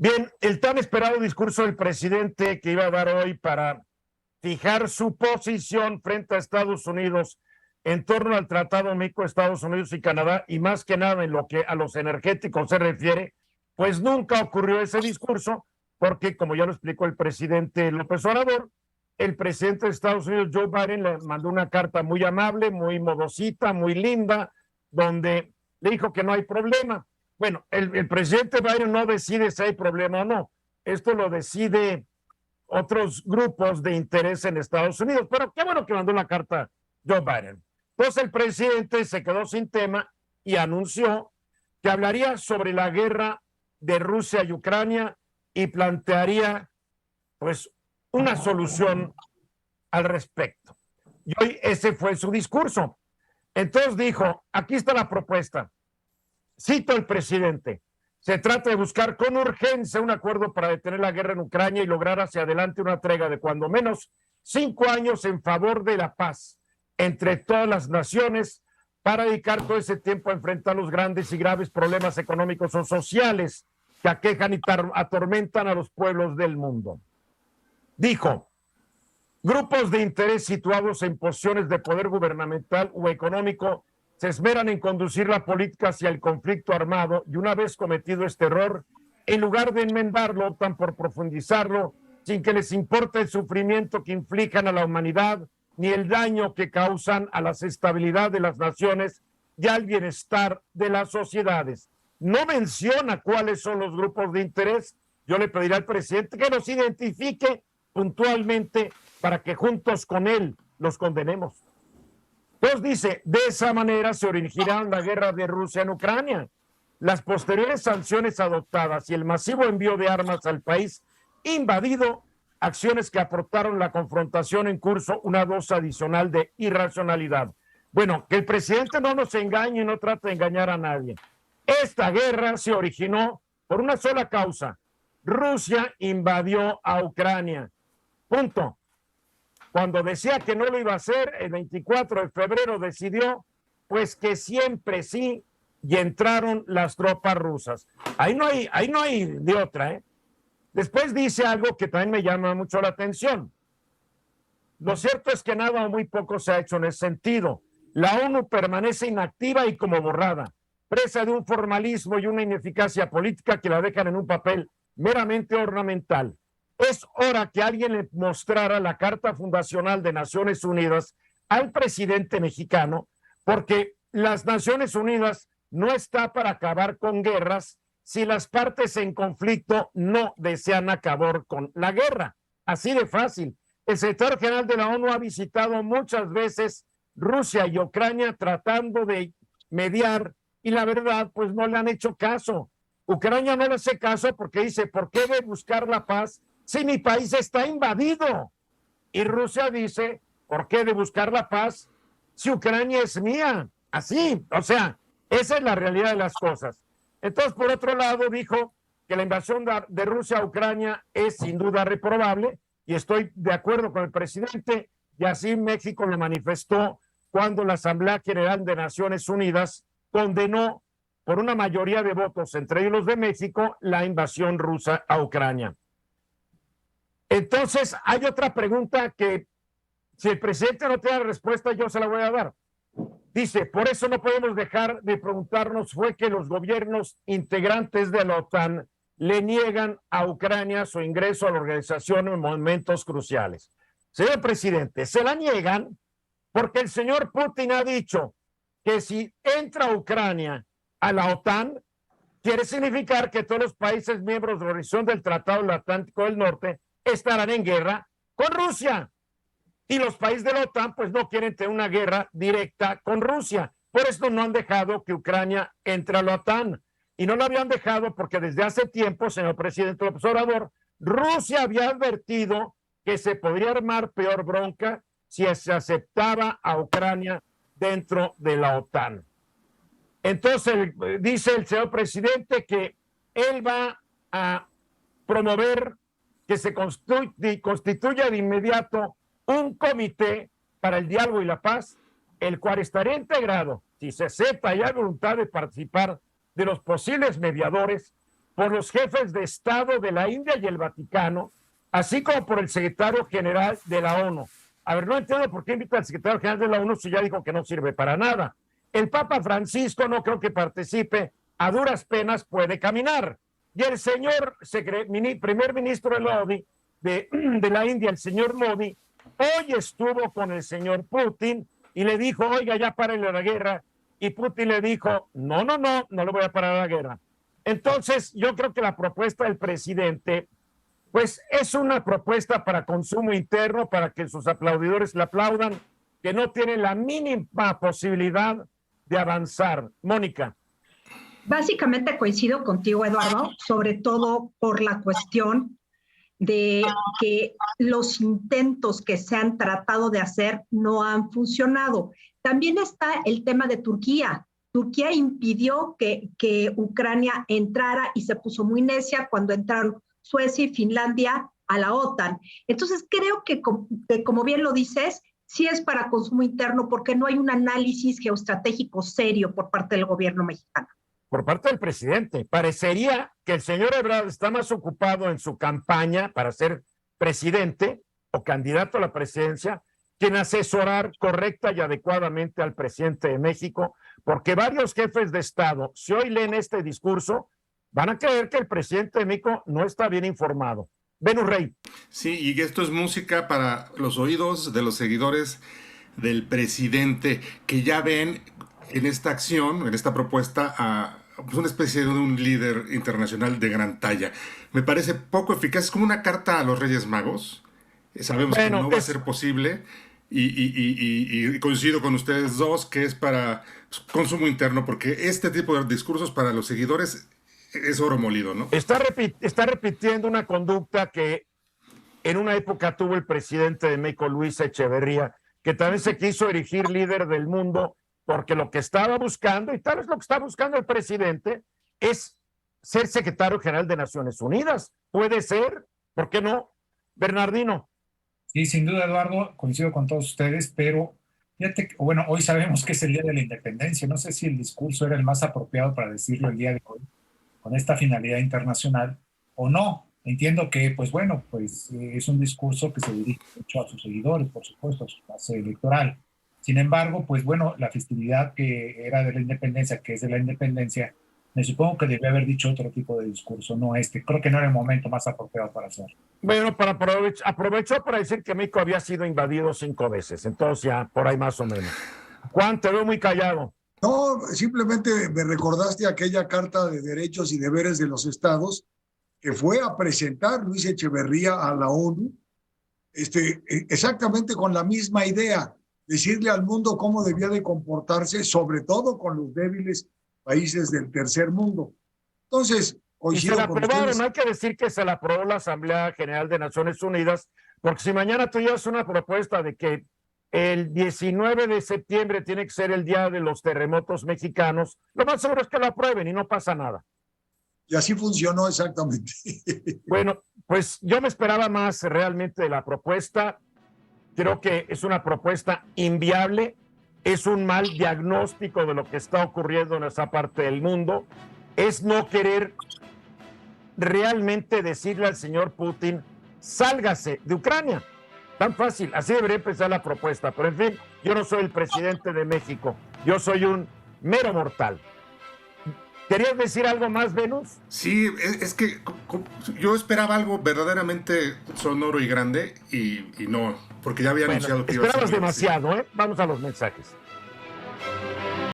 Bien, el tan esperado discurso del presidente que iba a dar hoy para fijar su posición frente a Estados Unidos en torno al Tratado México-Estados Unidos y Canadá, y más que nada en lo que a los energéticos se refiere, pues nunca ocurrió ese discurso, porque como ya lo explicó el presidente López Obrador, el presidente de Estados Unidos, Joe Biden, le mandó una carta muy amable, muy modosita, muy linda, donde le dijo que no hay problema. Bueno, el presidente Biden no decide si hay problema o no. Esto lo decide otros grupos de interés en Estados Unidos. Pero qué bueno que mandó la carta Joe Biden. Entonces el presidente se quedó sin tema y anunció que hablaría sobre la guerra de Rusia y Ucrania y plantearía pues una solución al respecto. Y hoy ese fue su discurso. Entonces dijo, aquí está la propuesta. Cito al presidente. Se trata de buscar con urgencia un acuerdo para detener la guerra en Ucrania y lograr hacia adelante una tregua de cuando menos 5 años en favor de la paz entre todas las naciones para dedicar todo ese tiempo a enfrentar los grandes y graves problemas económicos o sociales que aquejan y atormentan a los pueblos del mundo. Dijo, grupos de interés situados en posiciones de poder gubernamental o económico se esmeran en conducir la política hacia el conflicto armado y una vez cometido este error, en lugar de enmendarlo, optan por profundizarlo sin que les importe el sufrimiento que inflijan a la humanidad ni el daño que causan a la estabilidad de las naciones y al bienestar de las sociedades. No menciona cuáles son los grupos de interés. Yo le pediré al presidente que los identifique puntualmente para que juntos con él los condenemos. Entonces dice, de esa manera se originará la guerra de Rusia en Ucrania. Las posteriores sanciones adoptadas y el masivo envío de armas al país invadido, acciones que aportaron la confrontación en curso una dosis adicional de irracionalidad. Bueno, que el presidente no nos engañe y no trate de engañar a nadie. Esta guerra se originó por una sola causa. Rusia invadió a Ucrania. Punto. Cuando decía que no lo iba a hacer, el 24 de febrero decidió, pues que siempre sí, y entraron las tropas rusas. Ahí no hay de otra, ¿eh? Después dice algo que también me llama mucho la atención. Lo cierto es que nada o muy poco se ha hecho en ese sentido. La ONU permanece inactiva y como borrada, presa de un formalismo y una ineficacia política que la dejan en un papel meramente ornamental. Es hora que alguien le mostrara la Carta Fundacional de Naciones Unidas al presidente mexicano, porque las Naciones Unidas no está para acabar con guerras si las partes en conflicto no desean acabar con la guerra. Así de fácil. El secretario general de la ONU ha visitado muchas veces Rusia y Ucrania tratando de mediar y la verdad, pues no le han hecho caso. Ucrania no le hace caso porque dice, ¿por qué debe buscar la paz si mi país está invadido? Y Rusia dice, ¿por qué de buscar la paz si Ucrania es mía? Así, o sea, esa es la realidad de las cosas. Entonces, por otro lado, dijo que la invasión de Rusia a Ucrania es sin duda reprobable, y estoy de acuerdo con el presidente, y así México lo manifestó cuando la Asamblea General de Naciones Unidas condenó por una mayoría de votos, entre ellos los de México, la invasión rusa a Ucrania. Entonces, hay otra pregunta que si el presidente no tiene respuesta, yo se la voy a dar. Dice, por eso no podemos dejar de preguntarnos, fue que los gobiernos integrantes de la OTAN le niegan a Ucrania su ingreso a la organización en momentos cruciales. Señor presidente, se la niegan porque el señor Putin ha dicho que si entra Ucrania a la OTAN, quiere significar que todos los países miembros de la Organización del Tratado del Atlántico del Norte estarán en guerra con Rusia. Y los países de la OTAN pues no quieren tener una guerra directa con Rusia. Por eso no han dejado que Ucrania entre a la OTAN. Y no lo habían dejado porque desde hace tiempo, señor presidente López Obrador, Rusia había advertido que se podría armar peor bronca si se aceptaba a Ucrania dentro de la OTAN. Entonces dice el señor presidente que él va a promover que se constituya de inmediato un comité para el diálogo y la paz, el cual estaría integrado, si se acepta y hay voluntad de participar de los posibles mediadores por los jefes de Estado de la India y el Vaticano, así como por el secretario general de la ONU. A ver, no entiendo por qué invita al secretario general de la ONU si ya dijo que no sirve para nada. El Papa Francisco no creo que participe, a duras penas puede caminar. Y el señor primer ministro de la India, el señor Modi, hoy estuvo con el señor Putin y le dijo, oiga, ya párale la guerra. Y Putin le dijo, no le voy a parar la guerra. Entonces, yo creo que la propuesta del presidente, pues es una propuesta para consumo interno, para que sus aplaudidores la aplaudan, que no tiene la mínima posibilidad de avanzar. Mónica. Básicamente coincido contigo, Eduardo, sobre todo por la cuestión de que los intentos que se han tratado de hacer no han funcionado. También está el tema de Turquía. Turquía impidió que Ucrania entrara y se puso muy necia cuando entraron Suecia y Finlandia a la OTAN. Entonces creo que como bien lo dices, sí es para consumo interno porque no hay un análisis geoestratégico serio por parte del gobierno mexicano. Por parte del presidente. Parecería que el señor Ebrard está más ocupado en su campaña para ser presidente o candidato a la presidencia que en asesorar correcta y adecuadamente al presidente de México, porque varios jefes de Estado, si hoy leen este discurso, van a creer que el presidente de México no está bien informado. Venus Rey. Sí, y esto es música para los oídos de los seguidores del presidente, que ya ven en esta acción, en esta propuesta, a pues una especie de un líder internacional de gran talla. Me parece poco eficaz, es como una carta a los Reyes Magos. Sabemos que no va a ser posible y coincido con ustedes dos que es para consumo interno, porque este tipo de discursos para los seguidores es oro molido, ¿no? Está repitiendo una conducta que en una época tuvo el presidente de México, Luis Echeverría, que también se quiso erigir líder del mundo, porque lo que estaba buscando, y tal vez lo que está buscando el presidente, es ser secretario general de Naciones Unidas. Puede ser, ¿por qué no? Bernardino. Sí, sin duda, Eduardo, coincido con todos ustedes, pero fíjate, bueno, hoy sabemos que es el Día de la Independencia. No sé si el discurso era el más apropiado para decirlo el día de hoy, con esta finalidad internacional, o no. Entiendo que, pues bueno, pues es un discurso que se dirige mucho a sus seguidores, por supuesto, a su base electoral. Sin embargo, pues bueno, la festividad que era de la independencia, que es de la independencia, me supongo que debía haber dicho otro tipo de discurso, no este. Creo que no era el momento más apropiado para hacerlo. Bueno, aprovechó para decir que México había sido invadido 5 veces, entonces ya por ahí más o menos. Juan, te veo muy callado. No, simplemente me recordaste aquella Carta de Derechos y Deberes de los Estados que fue a presentar Luis Echeverría a la ONU, exactamente con la misma idea, decirle al mundo cómo debía de comportarse, sobre todo con los débiles países del tercer mundo. Entonces, coincido con ustedes. Y se la aprobaron, hay que decir que se la aprobó la Asamblea General de Naciones Unidas, porque si mañana tú llevas una propuesta de que el 19 de septiembre tiene que ser el día de los terremotos mexicanos, lo más seguro es que lo aprueben y no pasa nada. Y así funcionó exactamente. Bueno, pues yo me esperaba más realmente de la propuesta. Creo que es una propuesta inviable, es un mal diagnóstico de lo que está ocurriendo en esa parte del mundo, es no querer realmente decirle al señor Putin, sálgase de Ucrania. Tan fácil, así debería empezar la propuesta. Pero en fin, yo no soy el presidente de México, yo soy un mero mortal. ¿Querías decir algo más, Venus? Sí, es que yo esperaba algo verdaderamente sonoro y grande y no, porque ya había anunciado que iba a ser. Esperabas demasiado, ¿eh? Vamos a los mensajes.